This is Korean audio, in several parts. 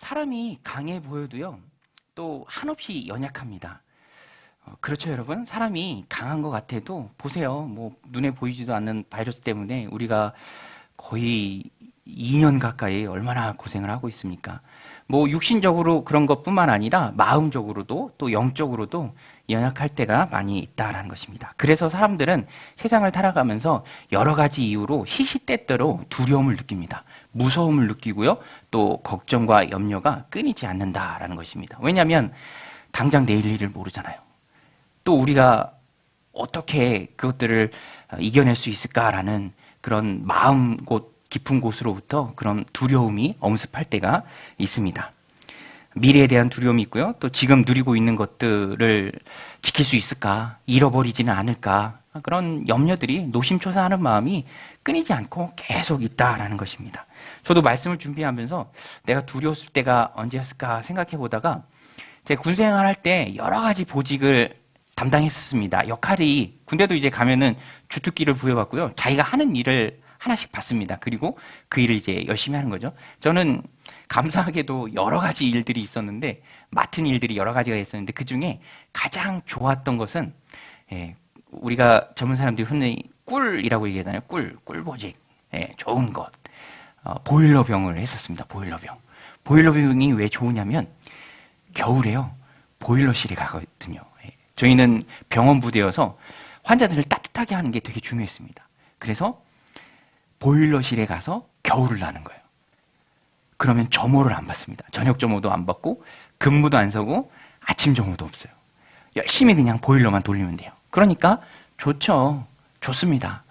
사람이 강해 보여도요, 또 한없이 연약합니다. 그렇죠, 여러분? 사람이 강한 것 같아도 보세요. 뭐 눈에 보이지도 않는 바이러스 때문에 우리가 거의 2년 가까이 얼마나 고생을 하고 있습니까? 뭐 육신적으로 그런 것뿐만 아니라 마음적으로도 또 영적으로도 연약할 때가 많이 있다라는 것입니다. 그래서 사람들은 세상을 살아가면서 여러 가지 이유로 시시때때로 두려움을 느낍니다. 무서움을 느끼고요. 또 걱정과 염려가 끊이지 않는다라는 것입니다. 왜냐하면 당장 내일 일을 모르잖아요. 또 우리가 어떻게 그것들을 이겨낼 수 있을까라는 그런 마음 깊은 곳으로부터 그런 두려움이 엄습할 때가 있습니다. 미래에 대한 두려움이 있고요. 또 지금 누리고 있는 것들을 지킬 수 있을까? 잃어버리지는 않을까? 그런 염려들이 노심초사하는 마음이 끊이지 않고 계속 있다라는 것입니다. 저도 말씀을 준비하면서 내가 두려웠을 때가 언제였을까 생각해 보다가 제 군생활 할 때 여러 가지 보직을 담당했었습니다. 역할이 군대도 이제 가면은 주특기를 부여받고요. 자기가 하는 일을 하나씩 받습니다. 그리고 그 일을 이제 열심히 하는 거죠. 저는 감사하게도 여러 가지 일들이 있었는데 맡은 일들이 여러 가지가 있었는데 그 중에 가장 좋았던 것은 우리가 젊은 사람들이 흔히 꿀이라고 얘기하잖아요. 꿀보직. 좋은 것. 보일러병을 했었습니다. 보일러병. 보일러병이 왜 좋으냐면 겨울에요. 보일러실에 가거든요. 저희는 병원 부대여서 환자들을 따뜻하게 하는 게 되게 중요했습니다. 그래서 보일러실에 가서 겨울을 나는 거예요. 그러면 점호를 안 받습니다. 저녁 점호도 안 받고 근무도 안 서고 아침 점호도 없어요. 열심히 그냥 보일러만 돌리면 돼요. 그러니까 좋죠. 좋습니다.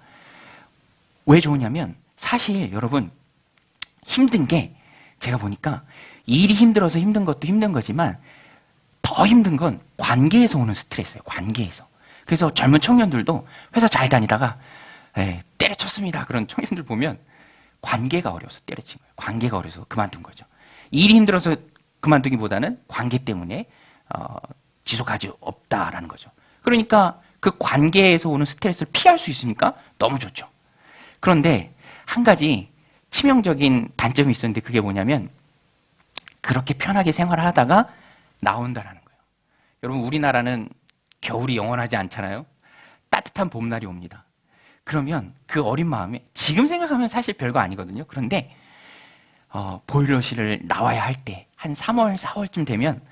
왜 좋으냐면 사실 여러분 힘든 게 제가 보니까 일이 힘들어서 힘든 것도 힘든 거지만 더 힘든 건 관계에서 오는 스트레스예요. 관계에서. 그래서 젊은 청년들도 회사 잘 다니다가 때려쳤습니다. 그런 청년들 보면 관계가 어려워서 때려친 거예요. 관계가 어려워서 그만둔 거죠. 일이 힘들어서 그만두기보다는 관계 때문에 지속할 수 없다라는 거죠. 그러니까 그 관계에서 오는 스트레스를 피할 수 있으니까 너무 좋죠. 그런데 한 가지 치명적인 단점이 있었는데 그게 뭐냐면 그렇게 편하게 생활을 하다가 나온다라는 거예요. 여러분 우리나라는 겨울이 영원하지 않잖아요. 따뜻한 봄날이 옵니다. 그러면 그 어린 마음에 지금 생각하면 사실 별거 아니거든요. 그런데 보일러실을 나와야 할 때 한 3월, 4월쯤 되면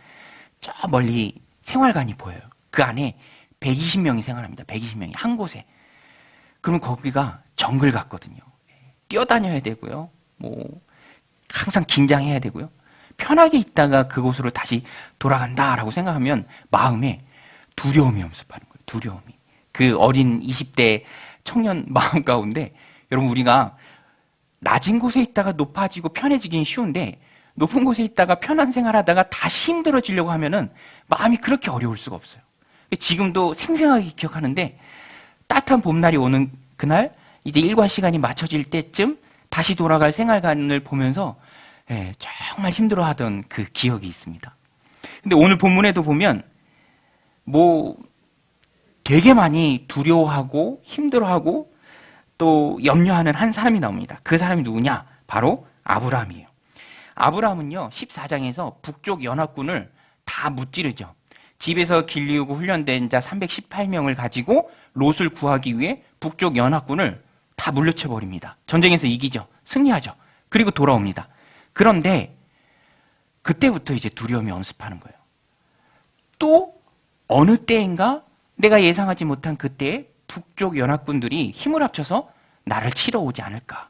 저 멀리 생활관이 보여요. 그 안에 120명이 생활합니다. 120명이 한 곳에. 그러면 거기가 정글 같거든요. 뛰어다녀야 되고요. 뭐 항상 긴장해야 되고요. 편하게 있다가 그곳으로 다시 돌아간다라고 생각하면 마음에 두려움이 엄습하는 거예요. 두려움이. 그 어린 20대 청년 마음 가운데 여러분 우리가 낮은 곳에 있다가 높아지고 편해지긴 쉬운데 높은 곳에 있다가 편한 생활하다가 다시 힘들어지려고 하면은 마음이 그렇게 어려울 수가 없어요. 지금도 생생하게 기억하는데 따뜻한 봄날이 오는 그날 이제 일과 시간이 맞춰질 때쯤 다시 돌아갈 생활관을 보면서 정말 힘들어하던 그 기억이 있습니다. 근데 오늘 본문에도 보면 뭐 되게 많이 두려워하고 힘들어하고 또 염려하는 한 사람이 나옵니다. 그 사람이 누구냐? 바로 아브라함이에요. 아브라함은요 14장에서 북쪽 연합군을 다 무찌르죠. 집에서 길리우고 훈련된 자 318명을 가지고 롯을 구하기 위해 북쪽 연합군을 다 물리쳐 버립니다. 전쟁에서 이기죠. 승리하죠. 그리고 돌아옵니다. 그런데 그때부터 이제 두려움이 엄습하는 거예요. 또 어느 때인가 내가 예상하지 못한 그때에 북쪽 연합군들이 힘을 합쳐서 나를 치러 오지 않을까.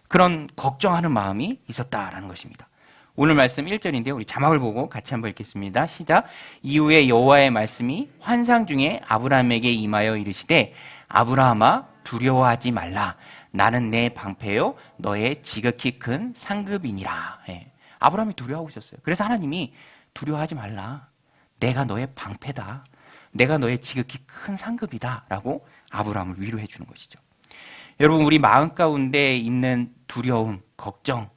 그런 걱정하는 마음이 있었다라는 것입니다. 오늘 말씀 1절인데요. 우리 자막을 보고 같이 한번 읽겠습니다. 시작. 이후에 여호와의 말씀이 환상 중에 아브라함에게 임하여 이르시되 아브라함아 두려워하지 말라. 나는 내 방패요 너의 지극히 큰 상급이니라. 아브라함이 두려워하고 있었어요. 그래서 하나님이 두려워하지 말라. 내가 너의 방패다. 내가 너의 지극히 큰 상급이다. 라고 아브라함을 위로해 주는 것이죠. 여러분 우리 마음 가운데 있는 두려움, 걱정,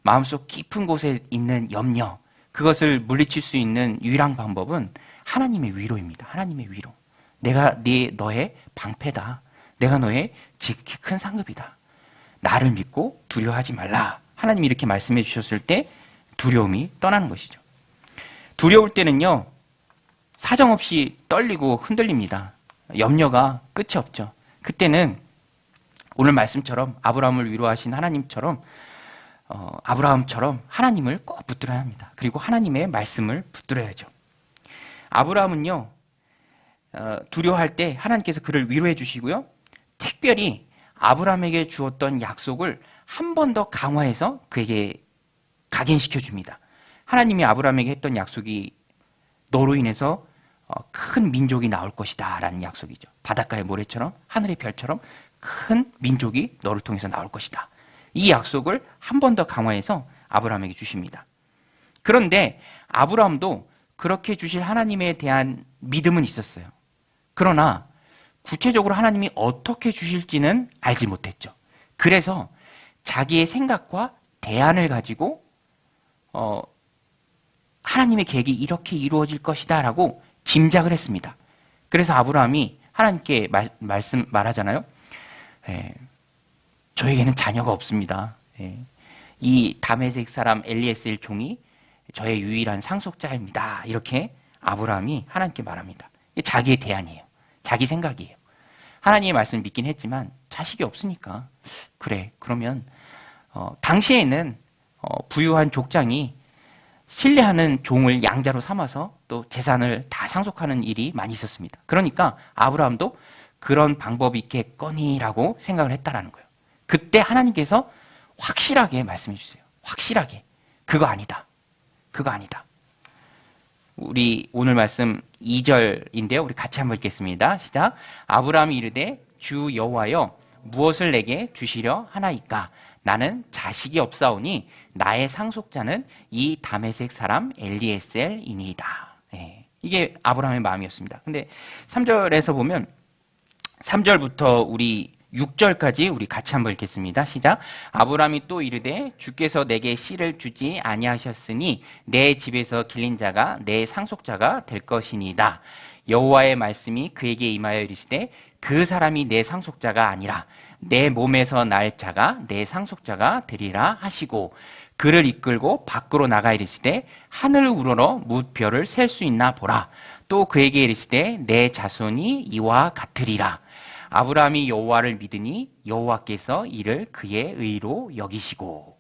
마음속 깊은 곳에 있는 염려, 그것을 물리칠 수 있는 유일한 방법은 하나님의 위로입니다. 하나님의 위로. 내가 너의 방패다. 내가 너의 지극히 큰 상급이다. 나를 믿고 두려워하지 말라. 하나님이 이렇게 말씀해 주셨을 때 두려움이 떠나는 것이죠. 두려울 때는요, 사정없이 떨리고 흔들립니다. 염려가 끝이 없죠. 그때는 오늘 말씀처럼 아브라함을 위로하신 하나님처럼 아브라함처럼 하나님을 꼭 붙들어야 합니다. 그리고 하나님의 말씀을 붙들어야죠. 아브라함은요, 두려워할 때 하나님께서 그를 위로해 주시고요, 특별히 아브라함에게 주었던 약속을 한 번 더 강화해서 그에게 각인시켜 줍니다. 하나님이 아브라함에게 했던 약속이 너로 인해서 큰 민족이 나올 것이다 라는 약속이죠. 바닷가의 모래처럼 하늘의 별처럼 큰 민족이 너를 통해서 나올 것이다. 이 약속을 한 번 더 강화해서 아브라함에게 주십니다. 그런데 아브라함도 그렇게 주실 하나님에 대한 믿음은 있었어요. 그러나 구체적으로 하나님이 어떻게 주실지는 알지 못했죠. 그래서 자기의 생각과 대안을 가지고 하나님의 계획이 이렇게 이루어질 것이다 라고 짐작을 했습니다. 그래서 아브라함이 하나님께 말하잖아요. 저에게는 자녀가 없습니다. 이 다메섹 사람 엘리에셀 종이 저의 유일한 상속자입니다. 이렇게 아브라함이 하나님께 말합니다. 자기의 대안이에요. 자기 생각이에요. 하나님의 말씀을 믿긴 했지만 자식이 없으니까 그래, 그러면 당시에는 부유한 족장이 신뢰하는 종을 양자로 삼아서 또 재산을 다 상속하는 일이 많이 있었습니다. 그러니까 아브라함도 그런 방법이 있겠거니라고 생각을 했다라는 거예요. 그때 하나님께서 확실하게 말씀해 주세요. 확실하게. 그거 아니다. 그거 아니다. 우리 오늘 말씀 2절인데요. 우리 같이 한번 읽겠습니다. 시작. 아브라함이 이르되 주 여호와여 무엇을 내게 주시려 하나이까? 나는 자식이 없사오니 나의 상속자는 이 다메섹 사람 엘리에셀이니이다. 이게 아브라함의 마음이었습니다. 근데 3절에서 보면 3절부터 우리 6절까지 우리 같이 한번 읽겠습니다. 시작. 아브라함이 또 이르되 주께서 내게 씨를 주지 아니하셨으니 내 집에서 길린 자가 내 상속자가 될 것이니이다. 여호와의 말씀이 그에게 임하여 이르시되 그 사람이 내 상속자가 아니라 내 몸에서 날 자가 내 상속자가 되리라 하시고 그를 이끌고 밖으로 나가 이르시되 하늘 우러러 무별을 셀 수 있나 보라. 또 그에게 이르시되 내 자손이 이와 같으리라. 아브라함이 여호와를 믿으니 여호와께서 이를 그의 의로 여기시고.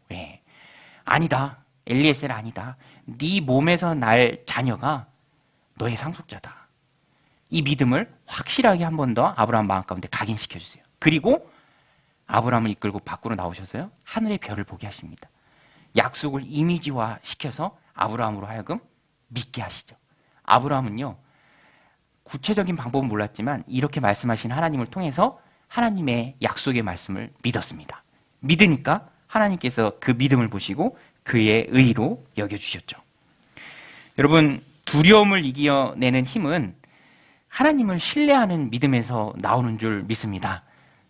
아니다. 엘리에셀 아니다. 네 몸에서 날 자녀가 너의 상속자다. 이 믿음을 확실하게 한 번 더 아브라함 마음 가운데 각인시켜 주세요. 그리고 아브라함을 이끌고 밖으로 나오셔서요, 하늘의 별을 보게 하십니다. 약속을 이미지화 시켜서 아브라함으로 하여금 믿게 하시죠. 아브라함은요, 구체적인 방법은 몰랐지만 이렇게 말씀하신 하나님을 통해서 하나님의 약속의 말씀을 믿었습니다. 믿으니까 하나님께서 그 믿음을 보시고 그의 의로 여겨주셨죠. 여러분, 두려움을 이겨내는 힘은 하나님을 신뢰하는 믿음에서 나오는 줄 믿습니다.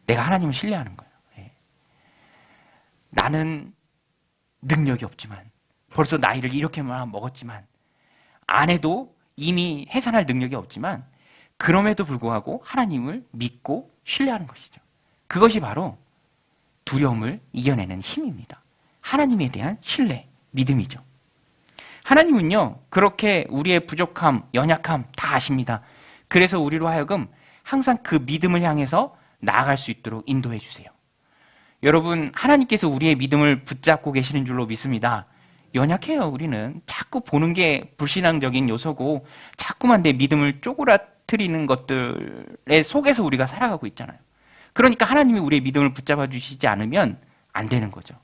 내가 하나님을 신뢰하는 거예요. 나는 능력이 없지만, 벌써 나이를 이렇게 먹었지만, 아내도 이미 해산할 능력이 없지만, 그럼에도 불구하고 하나님을 믿고 신뢰하는 것이죠. 그것이 바로 두려움을 이겨내는 힘입니다. 하나님에 대한 신뢰, 믿음이죠. 하나님은요, 그렇게 우리의 부족함, 연약함 다 아십니다. 그래서 우리로 하여금 항상 그 믿음을 향해서 나아갈 수 있도록 인도해 주세요. 여러분, 하나님께서 우리의 믿음을 붙잡고 계시는 줄로 믿습니다. 연약해요. 우리는 자꾸 보는 게 불신앙적인 요소고 자꾸만 내 믿음을 쪼그라뜨리는 것들의 속에서 우리가 살아가고 있잖아요. 그러니까 하나님이 우리의 믿음을 붙잡아 주시지 않으면 안 되는 거죠.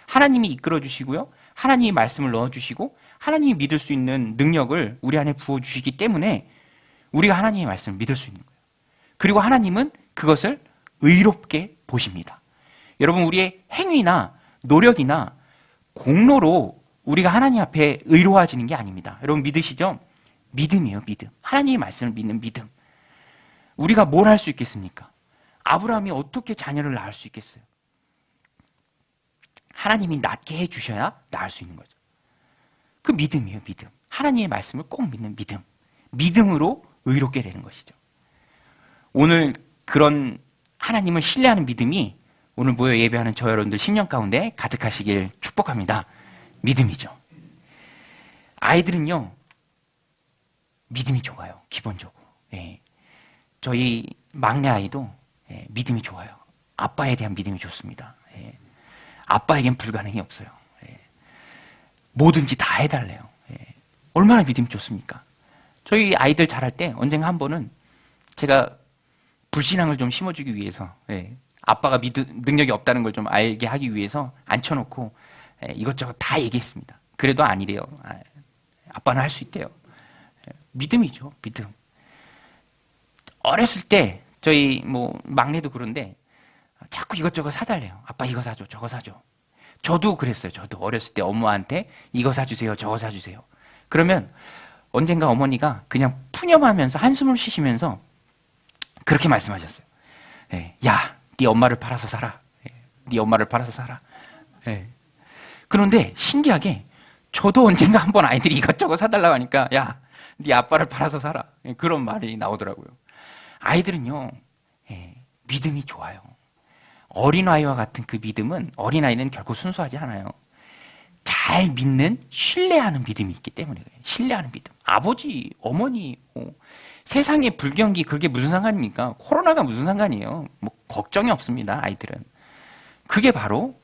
하나님이 이끌어 주시고요, 하나님이 말씀을 넣어 주시고 하나님이 믿을 수 있는 능력을 우리 안에 부어 주시기 때문에 우리가 하나님의 말씀을 믿을 수 있는 거예요. 그리고 하나님은 그것을 의롭게 보십니다. 여러분, 우리의 행위나 노력이나 공로로 우리가 하나님 앞에 의로워지는 게 아닙니다. 여러분 믿으시죠? 믿음이에요, 믿음. 하나님의 말씀을 믿는 믿음. 우리가 뭘 할 수 있겠습니까? 아브라함이 어떻게 자녀를 낳을 수 있겠어요? 하나님이 낳게 해주셔야 낳을 수 있는 거죠. 그 믿음이에요, 믿음. 하나님의 말씀을 꼭 믿는 믿음. 믿음으로 의롭게 되는 것이죠. 오늘 그런 하나님을 신뢰하는 믿음이 오늘 모여 예배하는 저 여러분들 10년 가운데 가득하시길 축복합니다. 믿음이죠. 아이들은요, 믿음이 좋아요. 기본적으로. 예. 저희 막내 아이도 믿음이 좋아요. 아빠에 대한 믿음이 좋습니다. 예. 아빠에겐 불가능이 없어요. 예. 뭐든지 다 해달래요. 예. 얼마나 믿음이 좋습니까? 저희 아이들 자랄 때 언젠가 한 번은 제가 불신앙을 좀 심어주기 위해서, 아빠가 능력이 없다는 걸 좀 알게 하기 위해서 앉혀놓고 이것저것 다 얘기했습니다. 그래도 아니래요. 아빠는 할 수 있대요. 믿음이죠, 믿음. 어렸을 때 저희 막내도 그런데 자꾸 이것저것 사달래요. 아빠 이거 사줘, 저거 사줘. 저도 그랬어요. 저도 어렸을 때 엄마한테 이거 사주세요, 저거 사주세요. 그러면 언젠가 어머니가 그냥 푸념하면서 한숨을 쉬시면서 그렇게 말씀하셨어요. 야, 네 엄마를 팔아서 살아. 네 엄마를 팔아서 살아. 그런데 신기하게 저도 언젠가 한번 아이들이 이것저것 사달라고 하니까 야, 네 아빠를 팔아서 살아. 그런 말이 나오더라고요. 아이들은요, 믿음이 좋아요. 어린아이와 같은 그 믿음은 어린아이는 결코 순수하지 않아요. 잘 믿는, 신뢰하는 믿음이 있기 때문에 그래요. 신뢰하는 믿음. 아버지, 어머니, 세상에 불경기 그게 무슨 상관입니까? 코로나가 무슨 상관이에요? 걱정이 없습니다, 아이들은. 그게 바로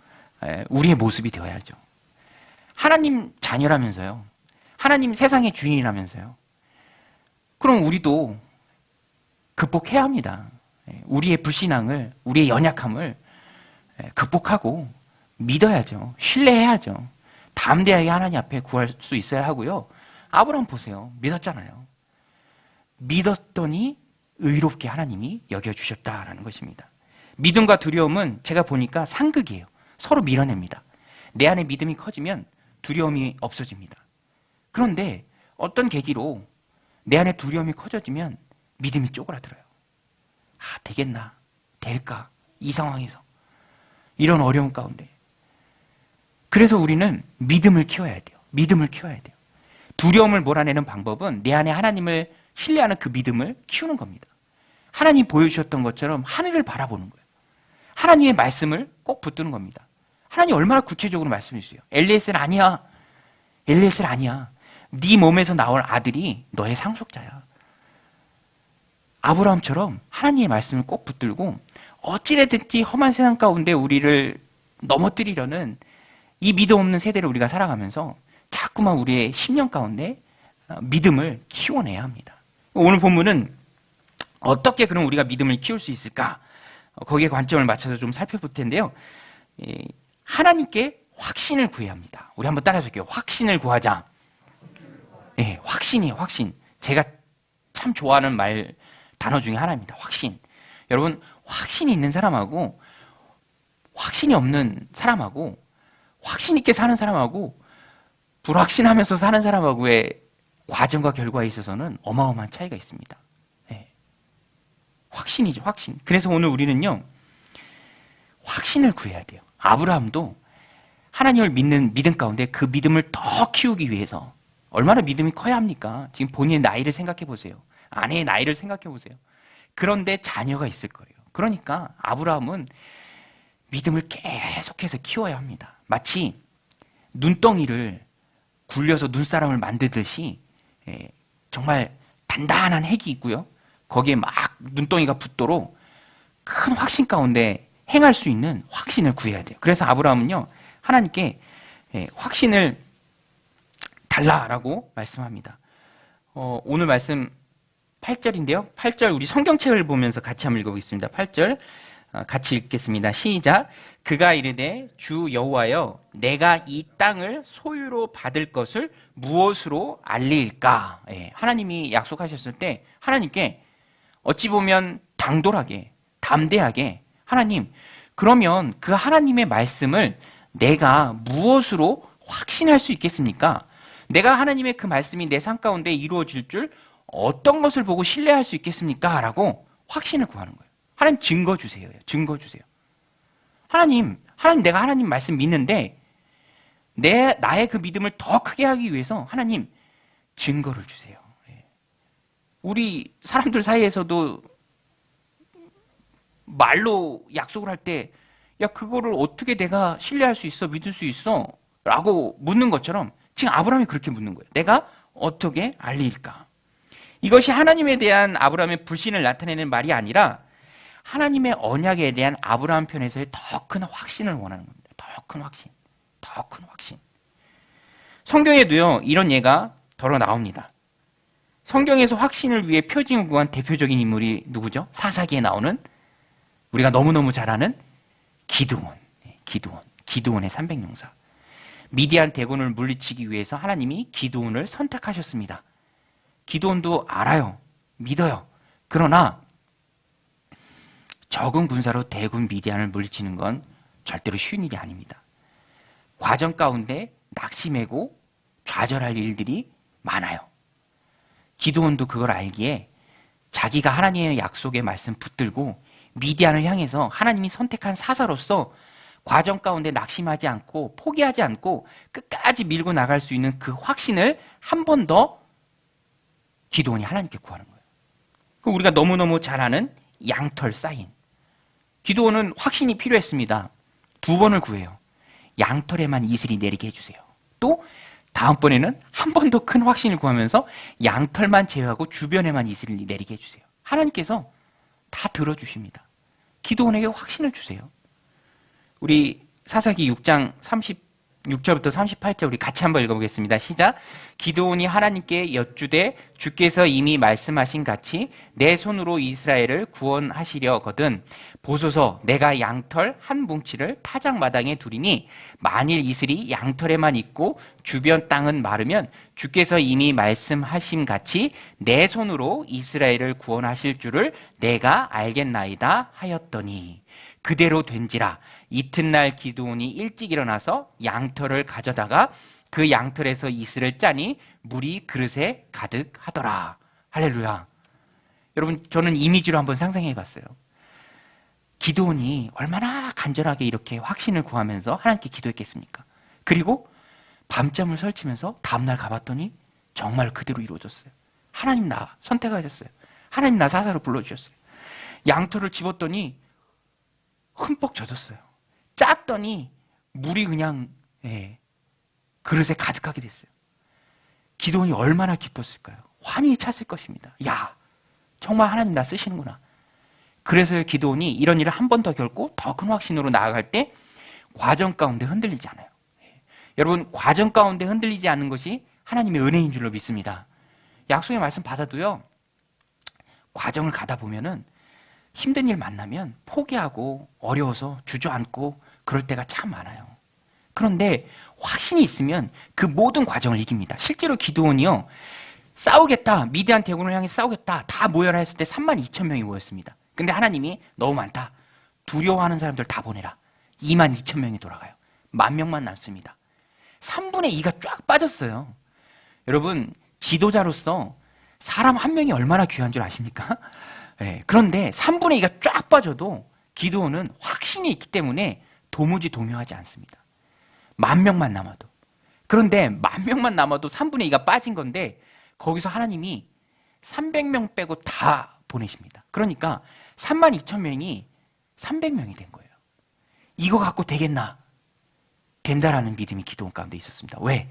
우리의 모습이 되어야죠. 하나님 자녀라면서요. 하나님 세상의 주인이라면서요. 그럼 우리도 극복해야 합니다. 우리의 불신앙을, 우리의 연약함을 극복하고 믿어야죠. 신뢰해야죠. 담대하게 하나님 앞에 구할 수 있어야 하고요. 아브라함 보세요. 믿었잖아요. 믿었더니 의롭게 하나님이 여겨주셨다라는 것입니다. 믿음과 두려움은 제가 보니까 상극이에요. 서로 밀어냅니다. 내 안에 믿음이 커지면 두려움이 없어집니다. 그런데 어떤 계기로 내 안에 두려움이 커져지면 믿음이 쪼그라들어요. 되겠나? 될까? 이 상황에서. 이런 어려움 가운데. 그래서 우리는 믿음을 키워야 돼요. 믿음을 키워야 돼요. 두려움을 몰아내는 방법은 내 안에 하나님을 신뢰하는 그 믿음을 키우는 겁니다. 하나님 보여주셨던 것처럼 하늘을 바라보는 거예요. 하나님의 말씀을 꼭 붙드는 겁니다. 하나님 얼마나 구체적으로 말씀해 주세요. 엘리에셀 아니야. 엘리에셀 아니야. 네 몸에서 나올 아들이 너의 상속자야. 아브라함처럼 하나님의 말씀을 꼭 붙들고 어찌됐든지 험한 세상 가운데 우리를 넘어뜨리려는 이 믿음 없는 세대를 우리가 살아가면서 자꾸만 우리의 심령 가운데 믿음을 키워내야 합니다. 오늘 본문은 어떻게 그럼 우리가 믿음을 키울 수 있을까? 거기에 관점을 맞춰서 좀 살펴볼 텐데요. 하나님께 확신을 구해야 합니다. 우리 한번 따라서 할게요. 확신을 구하자. 확신이에요, 확신. 제가 참 좋아하는 단어 중에 하나입니다. 확신. 여러분, 확신이 있는 사람하고 확신이 없는 사람하고 확신 있게 사는 사람하고 불확신하면서 사는 사람하고의 과정과 결과에 있어서는 어마어마한 차이가 있습니다. 확신이죠, 확신. 그래서 오늘 우리는요, 확신을 구해야 돼요. 아브라함도 하나님을 믿는 믿음 가운데 그 믿음을 더 키우기 위해서 얼마나 믿음이 커야 합니까? 지금 본인의 나이를 생각해 보세요. 아내의 나이를 생각해 보세요. 그런데 자녀가 있을 거예요. 그러니까 아브라함은 믿음을 계속해서 키워야 합니다. 마치 눈덩이를 굴려서 눈사람을 만들듯이 정말 단단한 핵이 있고요. 거기에 막 눈덩이가 붙도록 큰 확신 가운데 행할 수 있는 확신을 구해야 돼요. 그래서 아브라함은요, 하나님께 확신을 달라라고 말씀합니다. 오늘 말씀 8절인데요. 8절 우리 성경책을 보면서 같이 한번 읽어보겠습니다. 8절 같이 읽겠습니다. 시작. 그가 이르되 주 여호와여 내가 이 땅을 소유로 받을 것을 무엇으로 알리일까? 하나님이 약속하셨을 때 하나님께 어찌 보면 당돌하게 담대하게 하나님 그러면 그 하나님의 말씀을 내가 무엇으로 확신할 수 있겠습니까? 내가 하나님의 그 말씀이 내 삶 가운데 이루어질 줄 어떤 것을 보고 신뢰할 수 있겠습니까? 라고 확신을 구하는 거예요. 하나님 증거 주세요. 증거 주세요. 하나님 내가 하나님 말씀 믿는데 나의 그 믿음을 더 크게 하기 위해서 하나님 증거를 주세요. 우리 사람들 사이에서도 말로 약속을 할 때 야 그거를 어떻게 내가 신뢰할 수 있어? 믿을 수 있어? 라고 묻는 것처럼 지금 아브라함이 그렇게 묻는 거예요. 내가 어떻게 알리일까? 이것이 하나님에 대한 아브라함의 불신을 나타내는 말이 아니라 하나님의 언약에 대한 아브라함 편에서의 더 큰 확신을 원하는 겁니다. 더 큰 확신, 더 큰 확신. 성경에도요, 이런 예가 더러 나옵니다. 성경에서 확신을 위해 표징을 구한 대표적인 인물이 누구죠? 사사기에 나오는 우리가 너무너무 잘 아는 기드온. 기드온의 300용사. 미디안 대군을 물리치기 위해서 하나님이 기드온을 선택하셨습니다. 기드온도 알아요. 믿어요. 그러나 적은 군사로 대군 미디안을 물리치는 건 절대로 쉬운 일이 아닙니다. 과정 가운데 낙심하고 좌절할 일들이 많아요. 기드온도 그걸 알기에 자기가 하나님의 약속의 말씀 붙들고 미디안을 향해서 하나님이 선택한 사사로서 과정 가운데 낙심하지 않고 포기하지 않고 끝까지 밀고 나갈 수 있는 그 확신을 한 번 더 기드온이 하나님께 구하는 거예요. 우리가 너무너무 잘 아는 양털 사인. 기드온은 확신이 필요했습니다. 2번을 구해요. 양털에만 이슬이 내리게 해주세요. 또 다음번에는 한 번 더 큰 확신을 구하면서 양털만 제외하고 주변에만 이슬이 내리게 해주세요. 하나님께서 다 들어주십니다. 기드온에게 확신을 주세요. 우리 사사기 6장 36절부터 38절 우리 같이 한번 읽어보겠습니다. 시작. 기드온이 하나님께 여쭈되 주께서 이미 말씀하신 같이 내 손으로 이스라엘을 구원하시려거든 보소서 내가 양털 한 뭉치를 타작마당에 두리니 만일 이슬이 양털에만 있고 주변 땅은 마르면 주께서 이미 말씀하심 같이 내 손으로 이스라엘을 구원하실 줄을 내가 알겠나이다 하였더니 그대로 된지라. 이튿날 기드온이 일찍 일어나서 양털을 가져다가 그 양털에서 이슬을 짜니 물이 그릇에 가득하더라. 할렐루야. 여러분, 저는 이미지로 한번 상상해 봤어요. 기드온이 얼마나 간절하게 이렇게 확신을 구하면서 하나님께 기도했겠습니까? 그리고 밤잠을 설치면서 다음날 가봤더니 정말 그대로 이루어졌어요. 하나님 나 선택하셨어요. 하나님 나 사사로 불러주셨어요. 양털을 집었더니 흠뻑 젖었어요. 짰더니 물이 그냥 그릇에 가득하게 됐어요. 기드온이 얼마나 기뻤을까요? 환히 찼을 것입니다. 야, 정말 하나님 나 쓰시는구나. 그래서 기드온이 이런 일을 한 번 더 겪고 더 큰 확신으로 나아갈 때 과정 가운데 흔들리지 않아요. 여러분, 과정 가운데 흔들리지 않는 것이 하나님의 은혜인 줄로 믿습니다. 약속의 말씀 받아도요, 과정을 가다 보면은 힘든 일 만나면 포기하고 어려워서 주저앉고 그럴 때가 참 많아요. 그런데 확신이 있으면 그 모든 과정을 이깁니다. 실제로 기드온이요, 싸우겠다, 미디안 대군을 향해 싸우겠다 다 모여라 했을 때 32,000명이 모였습니다. 근데 하나님이 너무 많다, 두려워하는 사람들 다 보내라. 22,000명이 돌아가요. 10,000명만 남습니다. 3분의 2가 쫙 빠졌어요. 여러분, 지도자로서 사람 한 명이 얼마나 귀한 줄 아십니까? 그런데 3분의 2가 쫙 빠져도 기드온은 확신이 있기 때문에 도무지 동요하지 않습니다. 10,000명만 남아도. 그런데 10,000명만 남아도 3분의 2가 빠진 건데 거기서 하나님이 300명 빼고 다 보내십니다. 그러니까 32,000명이 300명이 된 거예요. 이거 갖고 되겠나? 된다라는 믿음이 기드온 가운데 있었습니다. 왜?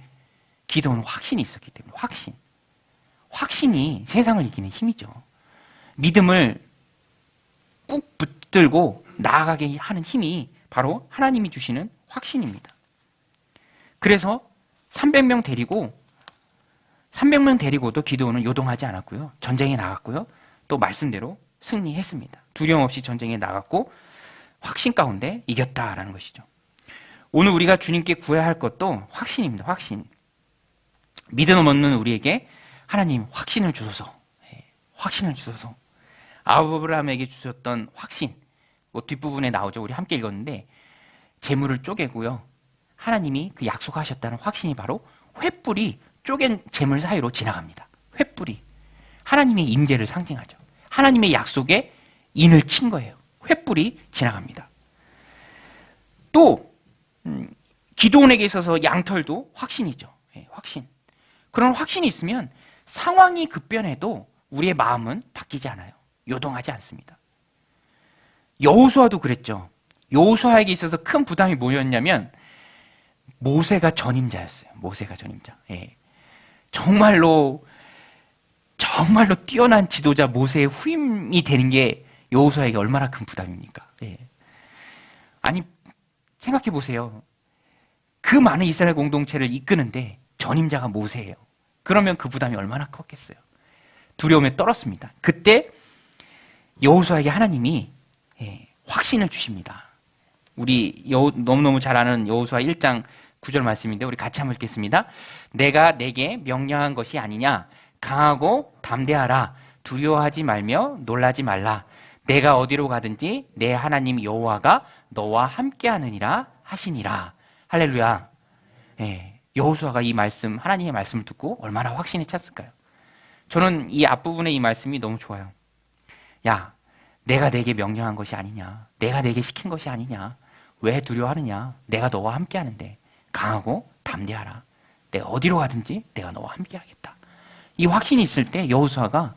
기드온은 확신이 있었기 때문에. 확신이 세상을 이기는 힘이죠. 믿음을 꾹 붙들고 나아가게 하는 힘이 바로 하나님이 주시는 확신입니다. 그래서 300명 데리고도 기드온은 요동하지 않았고요. 전쟁에 나갔고요. 또 말씀대로 승리했습니다. 두려움 없이 전쟁에 나갔고 확신 가운데 이겼다라는 것이죠. 오늘 우리가 주님께 구해야 할 것도 확신입니다. 확신. 믿음 없는 우리에게 하나님 확신을 주소서. 확신을 주소서. 아브라함에게 주셨던 확신. 뒷부분에 나오죠. 우리 함께 읽었는데 재물을 쪼개고요. 하나님이 그 약속하셨다는 확신이 바로 횃불이 쪼갠 재물 사이로 지나갑니다. 횃불이. 하나님의 임재를 상징하죠. 하나님의 약속에 인을 친 거예요. 횃불이 지나갑니다. 또 기드온에게 있어서 양털도 확신이죠. 확신. 그런 확신이 있으면 상황이 급변해도 우리의 마음은 바뀌지 않아요. 요동하지 않습니다. 여호수아도 그랬죠. 여호수아에게 있어서 큰 부담이 뭐였냐면 모세가 전임자였어요. 모세가 전임자. 예. 정말로 뛰어난 지도자 모세의 후임이 되는 게 여호수아에게 얼마나 큰 부담입니까? 예. 아니, 생각해 보세요. 그 많은 이스라엘 공동체를 이끄는데 전임자가 모세예요. 그러면 그 부담이 얼마나 컸겠어요. 두려움에 떨었습니다. 그때 여호수아에게 하나님이 확신을 주십니다. 우리 너무너무 잘 아는 여호수아 1장 9절 말씀인데 우리 같이 한번 읽겠습니다. 내가 내게 명령한 것이 아니냐. 강하고 담대하라. 두려워하지 말며 놀라지 말라. 내가 어디로 가든지 내 하나님 여호와가 너와 함께하느니라 하시니라. 할렐루야. 여호수아가 이 말씀, 하나님의 말씀을 듣고 얼마나 확신이 찼을까요? 저는 이 앞부분의 이 말씀이 너무 좋아요. 야, 내가 내게 명령한 것이 아니냐. 내가 내게 시킨 것이 아니냐. 왜 두려워하느냐. 내가 너와 함께하는데 강하고 담대하라. 내가 어디로 가든지 내가 너와 함께하겠다. 이 확신이 있을 때 여호수아가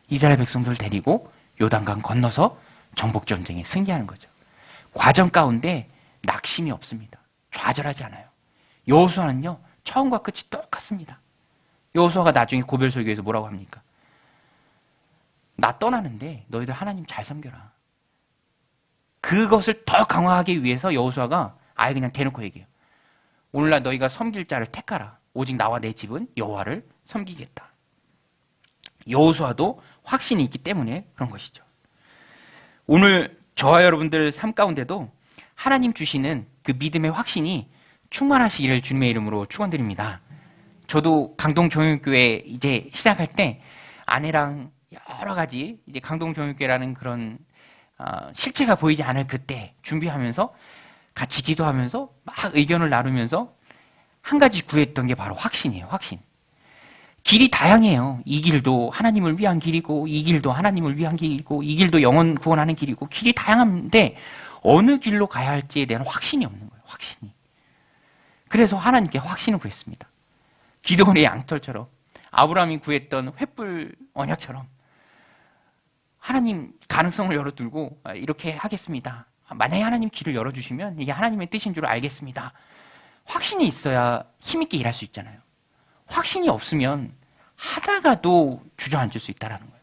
이스라엘 백성들을 데리고 요단강 건너서 정복전쟁에 승리하는 거죠. 과정 가운데 낙심이 없습니다. 좌절하지 않아요. 여호수아는요, 처음과 끝이 똑같습니다. 여호수아가 나중에 고별설교에서 뭐라고 합니까? 나 떠나는데 너희들 하나님 잘 섬겨라. 그것을 더 강화하기 위해서 여호수아가 아예 그냥 대놓고 얘기해요. 오늘날 너희가 섬길 자를 택하라. 오직 나와 내 집은 여호와를 섬기겠다. 여호수아도 확신이 있기 때문에 그런 것이죠. 오늘 저와 여러분들 삶 가운데도 하나님 주시는 그 믿음의 확신이 충만하시기를 주님의 이름으로 축원드립니다. 저도 강동종육교회 이제 시작할 때 아내랑 여러 가지 이제 강동종육교회라는 그런 실체가 보이지 않을 그때 준비하면서 같이 기도하면서 막 의견을 나누면서 한 가지 구했던 게 바로 확신이에요. 확신. 길이 다양해요. 이 길도 하나님을 위한 길이고 이 길도 하나님을 위한 길이고 이 길도 영혼 구원하는 길이고 길이 다양한데 어느 길로 가야 할지에 대한 확신이 없는 거예요. 확신이. 그래서 하나님께 확신을 구했습니다. 기드온의 양털처럼 아브라함이 구했던 횃불 언약처럼 하나님 가능성을 열어두고 이렇게 하겠습니다. 만약에 하나님 길을 열어주시면 이게 하나님의 뜻인 줄 알겠습니다. 확신이 있어야 힘있게 일할 수 있잖아요. 확신이 없으면 하다가도 주저앉을 수 있다는 거예요.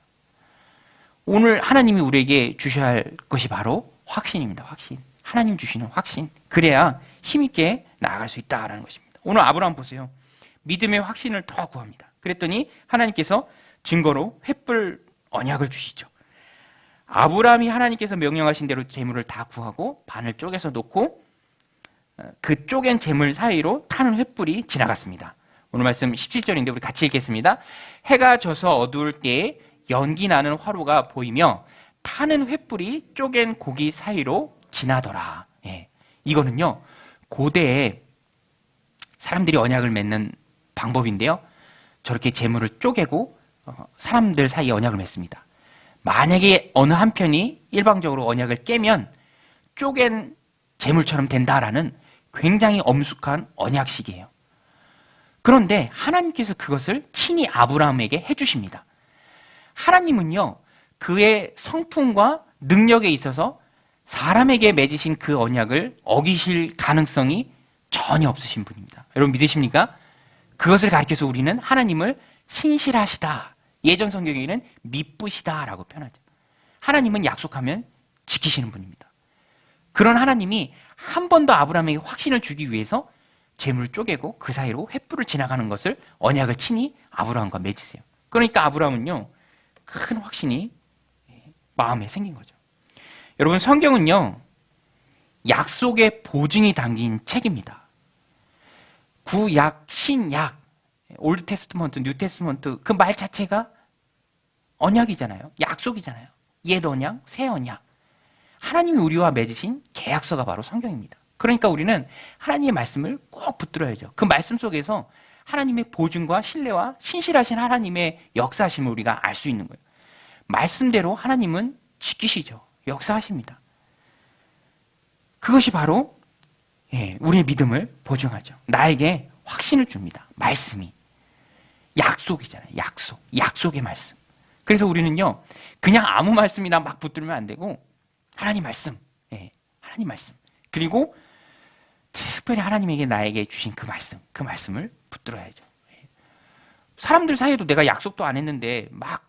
오늘 하나님이 우리에게 주셔야 할 것이 바로 확신입니다. 확신. 하나님 주시는 확신. 그래야 힘있게 나아갈 수 있다는 것입니다. 오늘 아브라함 보세요. 믿음의 확신을 더 구합니다. 그랬더니 하나님께서 증거로 횃불 언약을 주시죠. 아브라함이 하나님께서 명령하신 대로 재물을 다 구하고 반을 쪼개서 놓고 그 쪼갠 재물 사이로 타는 횃불이 지나갔습니다. 오늘 말씀 17절인데 우리 같이 읽겠습니다. 해가 져서 어두울 때에 연기 나는 화로가 보이며 타는 횃불이 쪼갠 고기 사이로 지나더라. 예. 이거는요, 고대에 사람들이 언약을 맺는 방법인데요. 저렇게 재물을 쪼개고 사람들 사이에 언약을 맺습니다. 만약에 어느 한편이 일방적으로 언약을 깨면 쪼갠 재물처럼 된다라는 굉장히 엄숙한 언약식이에요. 그런데 하나님께서 그것을 친히 아브라함에게 해주십니다. 하나님은요, 그의 성품과 능력에 있어서 사람에게 맺으신 그 언약을 어기실 가능성이 전혀 없으신 분입니다. 여러분 믿으십니까? 그것을 가리켜서 우리는 하나님을 신실하시다. 예전 성경에는 미쁘시다라고 표현하죠. 하나님은 약속하면 지키시는 분입니다. 그런 하나님이 한 번 더 아브라함에게 확신을 주기 위해서 재물을 쪼개고 그 사이로 횃불을 지나가는 것을 언약을 친히 아브라함과 맺으세요. 그러니까 아브라함은요, 큰 확신이 마음에 생긴 거죠. 여러분 성경은요, 약속의 보증이 담긴 책입니다. 구약, 신약, 올드 테스트먼트, 뉴 테스트먼트 그 말 자체가 언약이잖아요. 약속이잖아요. 옛 언약, 새 언약. 하나님이 우리와 맺으신 계약서가 바로 성경입니다. 그러니까 우리는 하나님의 말씀을 꼭 붙들어야죠. 그 말씀 속에서 하나님의 보증과 신뢰와 신실하신 하나님의 역사하심을 우리가 알 수 있는 거예요. 말씀대로 하나님은 지키시죠. 역사하십니다. 그것이 바로 우리의 믿음을 보증하죠. 나에게 확신을 줍니다. 말씀이. 약속이잖아요. 약속. 약속의 말씀. 그래서 우리는요, 그냥 아무 말씀이나 막 붙들면 안 되고 하나님 말씀. 하나님 말씀. 그리고 특별히 하나님에게 나에게 주신 그 말씀을 붙들어야죠. 사람들 사이에도 내가 약속도 안 했는데 막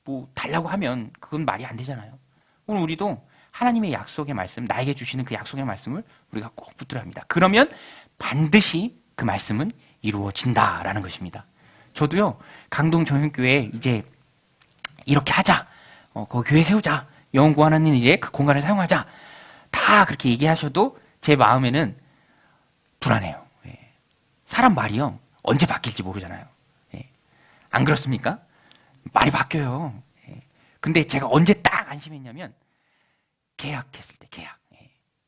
뭐 달라고 하면 그건 말이 안 되잖아요. 오늘 우리도 하나님의 약속의 말씀, 나에게 주시는 그 약속의 말씀을 우리가 꼭 붙들어야 합니다. 그러면 반드시 그 말씀은 이루어진다라는 것입니다. 저도요, 강동 정육교회 이제 이렇게 하자, 거기 교회 세우자, 영혼 구원하는 일에 그 공간을 사용하자, 다 그렇게 얘기하셔도 제 마음에는 불안해요. 사람 말이요, 언제 바뀔지 모르잖아요. 안 그렇습니까? 말이 바뀌어요. 근데 제가 언제 딱 안심했냐면 계약했을 때, 계약.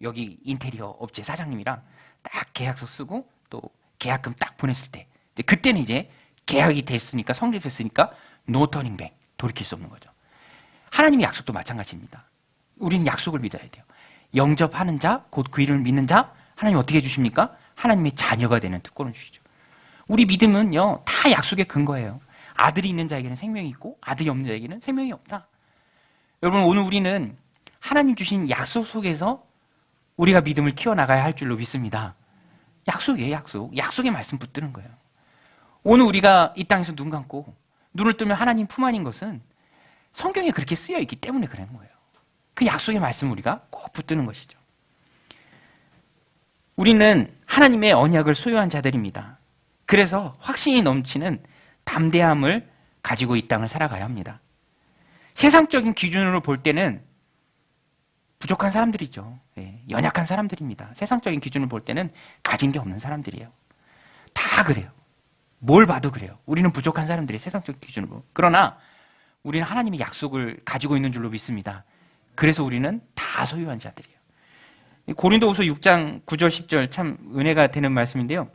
여기 인테리어 업체 사장님이랑 딱 계약서 쓰고 또 계약금 딱 보냈을 때, 그때는 이제 계약이 됐으니까, 성립했으니까 노 터닝 백, 돌이킬 수 없는 거죠. 하나님의 약속도 마찬가지입니다. 우리는 약속을 믿어야 돼요. 영접하는 자, 곧 그 이름을 믿는 자, 하나님 어떻게 해주십니까? 하나님의 자녀가 되는 특권을 주시죠. 우리 믿음은요, 다 약속의 근거예요. 아들이 있는 자에게는 생명이 있고 아들이 없는 자에게는 생명이 없다. 여러분, 오늘 우리는 하나님 주신 약속 속에서 우리가 믿음을 키워나가야 할 줄로 믿습니다. 약속이에요, 약속. 약속의 말씀 붙드는 거예요. 오늘 우리가 이 땅에서 눈 감고 눈을 뜨면 하나님 품 안인 것은 성경에 그렇게 쓰여 있기 때문에 그런 거예요. 그 약속의 말씀 우리가 꼭 붙드는 것이죠. 우리는 하나님의 언약을 소유한 자들입니다. 그래서 확신이 넘치는 담대함을 가지고 이 땅을 살아가야 합니다. 세상적인 기준으로 볼 때는 부족한 사람들이죠. 연약한 사람들입니다. 세상적인 기준으로 볼 때는 가진 게 없는 사람들이에요. 다 그래요. 뭘 봐도 그래요. 우리는 부족한 사람들이 세상적 기준으로. 그러나 우리는 하나님의 약속을 가지고 있는 줄로 믿습니다. 그래서 우리는 다 소유한 자들이에요. 고린도후서 6장 9절 10절 참 은혜가 되는 말씀인데요.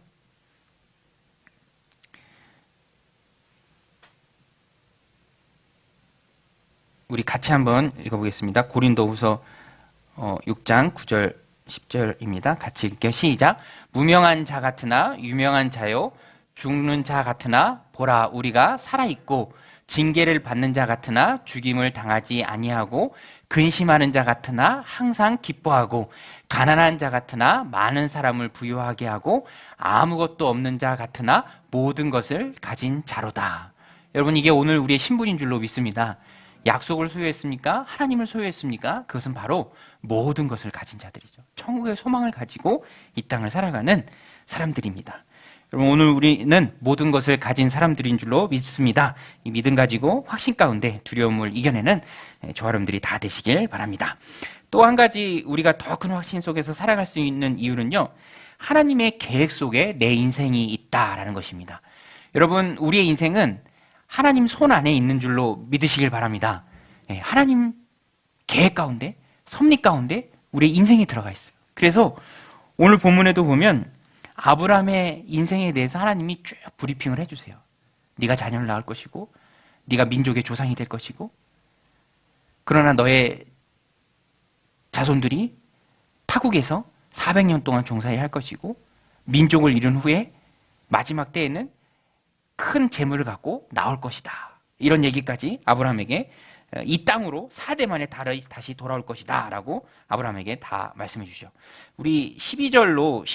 우리 같이 한번 읽어보겠습니다. 고린도후서 6장 9절 10절입니다. 같이 읽게요. 시작. 무명한 자 같으나 유명한 자요, 죽는 자 같으나 보라 우리가 살아있고, 징계를 받는 자 같으나 죽임을 당하지 아니하고, 근심하는 자 같으나 항상 기뻐하고, 가난한 자 같으나 많은 사람을 부유하게 하고, 아무것도 없는 자 같으나 모든 것을 가진 자로다. 여러분, 이게 오늘 우리의 신분인 줄로 믿습니다. 약속을 소유했습니까? 하나님을 소유했습니까? 그것은 바로 모든 것을 가진 자들이죠. 천국의 소망을 가지고 이 땅을 살아가는 사람들입니다. 여러분, 오늘 우리는 모든 것을 가진 사람들인 줄로 믿습니다. 이 믿음 가지고 확신 가운데 두려움을 이겨내는 저와 여러분들이 다 되시길 바랍니다. 또 한 가지 우리가 더 큰 확신 속에서 살아갈 수 있는 이유는요, 하나님의 계획 속에 내 인생이 있다라는 것입니다. 여러분, 우리의 인생은 하나님 손 안에 있는 줄로 믿으시길 바랍니다. 하나님 계획 가운데, 섭리 가운데 우리의 인생이 들어가 있어요. 그래서 오늘 본문에도 보면 아브라함의 인생에 대해서 하나님이 쭉 브리핑을 해주세요. 네가 자녀를 낳을 것이고, 네가 민족의 조상이 될 것이고, 그러나 너의 자손들이 타국에서 400년 동안 종살이 할 것이고, 민족을 이룬 후에 마지막 때에는 큰 재물을 갖고 나올 것이다. 이런 얘기까지 아브라함에게 이 땅으로 4대 만에 다시 돌아올 것이다 라고 아브라함에게 다 말씀해 주죠. 우리 12절로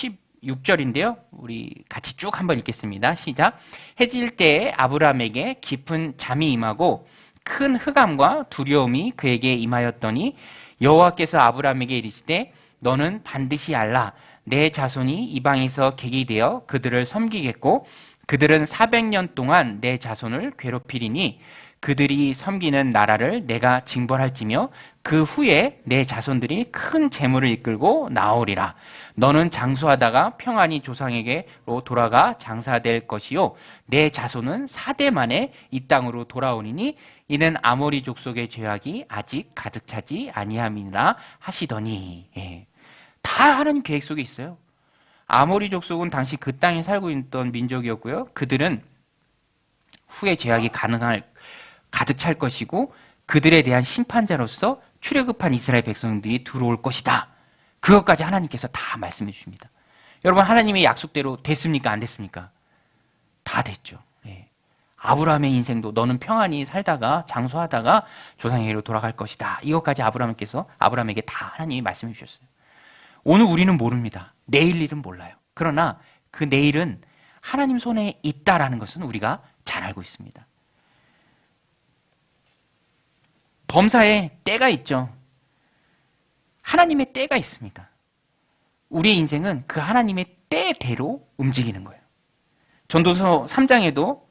16절인데요. 우리 같이 쭉 한번 읽겠습니다. 시작. 해질 때에 아브라함에게 깊은 잠이 임하고 큰 흑암과 두려움이 그에게 임하였더니 여호와께서 아브라함에게 이르시되 너는 반드시 알라. 내 자손이 이방에서 객이 되어 그들을 섬기겠고 그들은 400년 동안 내 자손을 괴롭히리니 그들이 섬기는 나라를 내가 징벌할지며 그 후에 내 자손들이 큰 재물을 이끌고 나오리라. 너는 장수하다가 평안히 조상에게로 돌아가 장사될 것이요 내 자손은 4대 만에 이 땅으로 돌아오니니 이는 아모리 족속의 죄악이 아직 가득 차지 아니함이라 하시더니. 다 하나님 계획 속에 있어요. 아모리 족속은 당시 그 땅에 살고 있던 민족이었고요. 그들은 후에 죄악이 가득 찰 것이고 그들에 대한 심판자로서 출애굽한 이스라엘 백성들이 들어올 것이다. 그것까지 하나님께서 다 말씀해 주십니다. 여러분, 하나님의 약속대로 됐습니까? 안 됐습니까? 다 됐죠. 아브라함의 인생도 너는 평안히 살다가 장수하다가 조상에게로 돌아갈 것이다. 이것까지 아브라함에게 다 하나님이 말씀해 주셨어요. 오늘 우리는 모릅니다. 내일 일은 몰라요. 그러나 그 내일은 하나님 손에 있다라는 것은 우리가 잘 알고 있습니다. 범사에 때가 있죠. 하나님의 때가 있습니다. 우리의 인생은 그 하나님의 때대로 움직이는 거예요. 전도서 3장에도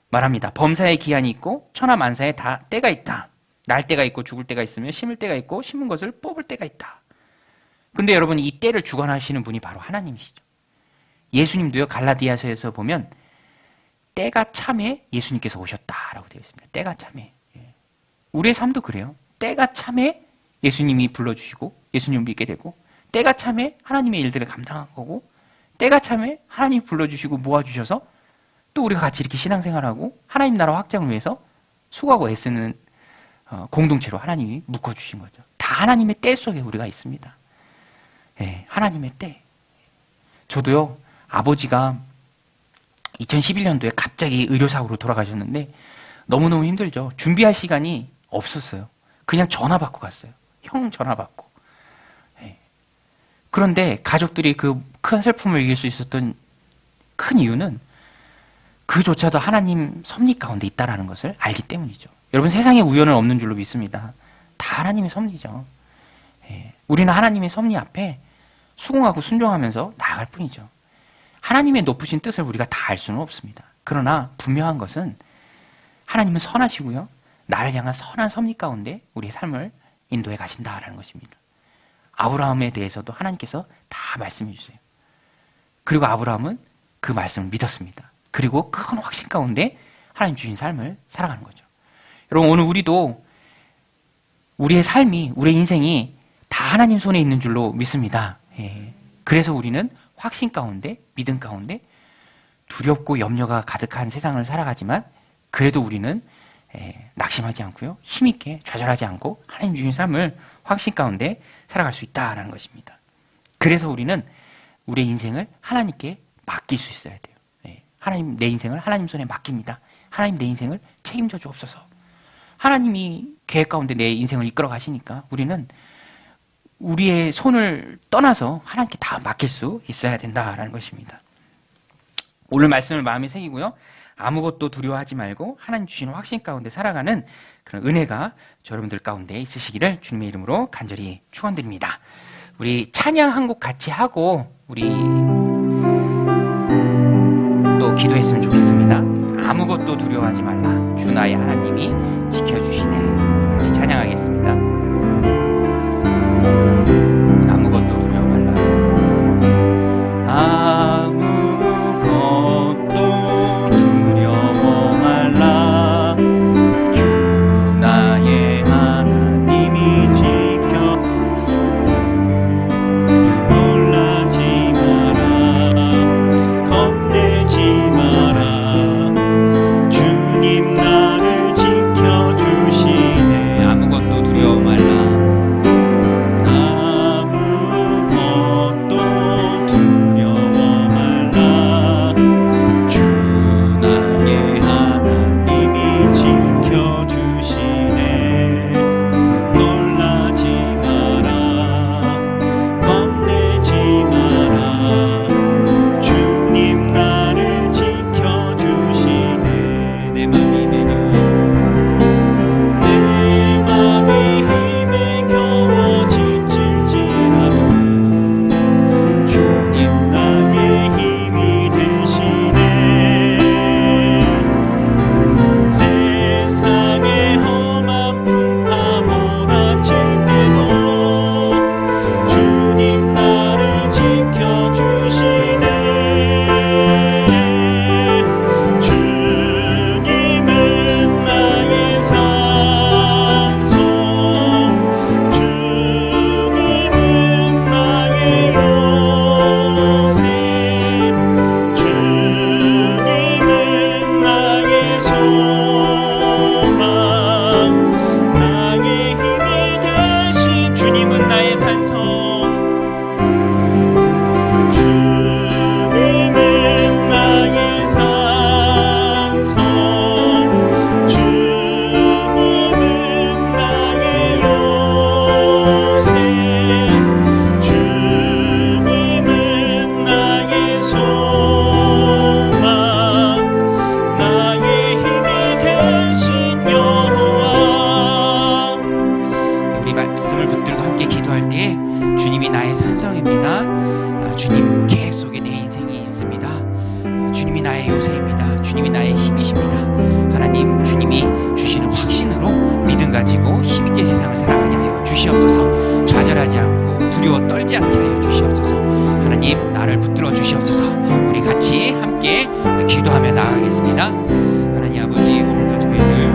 말합니다. 범사에 기한이 있고 천하만사에 다 때가 있다. 날 때가 있고 죽을 때가 있으며 심을 때가 있고 심은 것을 뽑을 때가 있다. 그런데 여러분, 이 때를 주관하시는 분이 바로 하나님이시죠. 예수님도요, 갈라디아서에서 보면 때가 참에 예수님께서 오셨다라고 되어 있습니다. 때가 참에. 우리의 삶도 그래요. 때가 참에 예수님이 불러주시고 예수님을 믿게 되고, 때가 참에 하나님의 일들을 감당한 거고, 때가 참에 하나님이 불러주시고 모아주셔서 또 우리가 같이 이렇게 신앙생활하고 하나님 나라 확장을 위해서 수고하고 애쓰는 공동체로 하나님이 묶어주신 거죠. 다 하나님의 때 속에 우리가 있습니다. 예, 하나님의 때. 저도요, 아버지가 2011년도에 갑자기 의료사고로 돌아가셨는데 너무너무 힘들죠. 준비할 시간이 없었어요. 그냥 전화 받고 갔어요. 형 전화 받고. 예. 그런데 가족들이 그 큰 슬픔을 이길 수 있었던 큰 이유는 그조차도 하나님 섭리 가운데 있다는 것을 알기 때문이죠. 여러분, 세상에 우연은 없는 줄로 믿습니다. 다 하나님의 섭리죠. 예. 우리는 하나님의 섭리 앞에 수긍하고 순종하면서 나아갈 뿐이죠. 하나님의 높으신 뜻을 우리가 다 알 수는 없습니다. 그러나 분명한 것은 하나님은 선하시고요, 나를 향한 선한 섭리 가운데 우리의 삶을 인도해 가신다라는 것입니다. 아브라함에 대해서도 하나님께서 다 말씀해 주세요. 그리고 아브라함은 그 말씀을 믿었습니다. 그리고 큰 확신 가운데 하나님 주신 삶을 살아가는 거죠. 여러분, 오늘 우리도 우리의 삶이, 우리의 인생이 다 하나님 손에 있는 줄로 믿습니다. 예. 그래서 우리는 확신 가운데, 믿음 가운데 두렵고 염려가 가득한 세상을 살아가지만 그래도 우리는 낙심하지 않고요, 힘있게 좌절하지 않고 하나님 주신 삶을 확신 가운데 살아갈 수 있다는 것입니다. 그래서 우리는 우리의 인생을 하나님께 맡길 수 있어야 돼요. 하나님, 내 인생을 하나님 손에 맡깁니다. 하나님, 내 인생을 책임져 주옵소서. 하나님이 계획 가운데 내 인생을 이끌어 가시니까 우리는 우리의 손을 떠나서 하나님께 다 맡길 수 있어야 된다라는 것입니다. 오늘 말씀을 마음에 새기고요, 아무것도 두려워하지 말고 하나님 주시는 확신 가운데 살아가는 그런 은혜가 여러분들 가운데 있으시기를 주님의 이름으로 간절히 축원드립니다. 우리 찬양 한 곡 같이 하고 우리 또 기도했으면 좋겠습니다. 아무것도 두려워하지 말라, 주 나의 하나님이 지켜주시네. 같이 찬양하겠습니다. 아무것도 두려워 말라. 아무것도 두려워 말라, 주 나의 하나님이 지켜주시네. 놀라지 마라, 겁내지 마라, 주님 나를 지켜주시네. 아무것도 두려워 말라. 때에 주님이 나의 산성입니다. 주님 계획 속에 내 인생이 있습니다. 주님이 나의 요새입니다. 주님이 나의 힘이십니다. 하나님, 주님이 주시는 확신으로 믿음 가지고 힘있게 세상을 살아가게 하여 주시옵소서. 좌절하지 않고 두려워 떨지 않게 하여 주시옵소서. 하나님, 나를 붙들어 주시옵소서. 우리 같이 함께 기도하며 나아가겠습니다.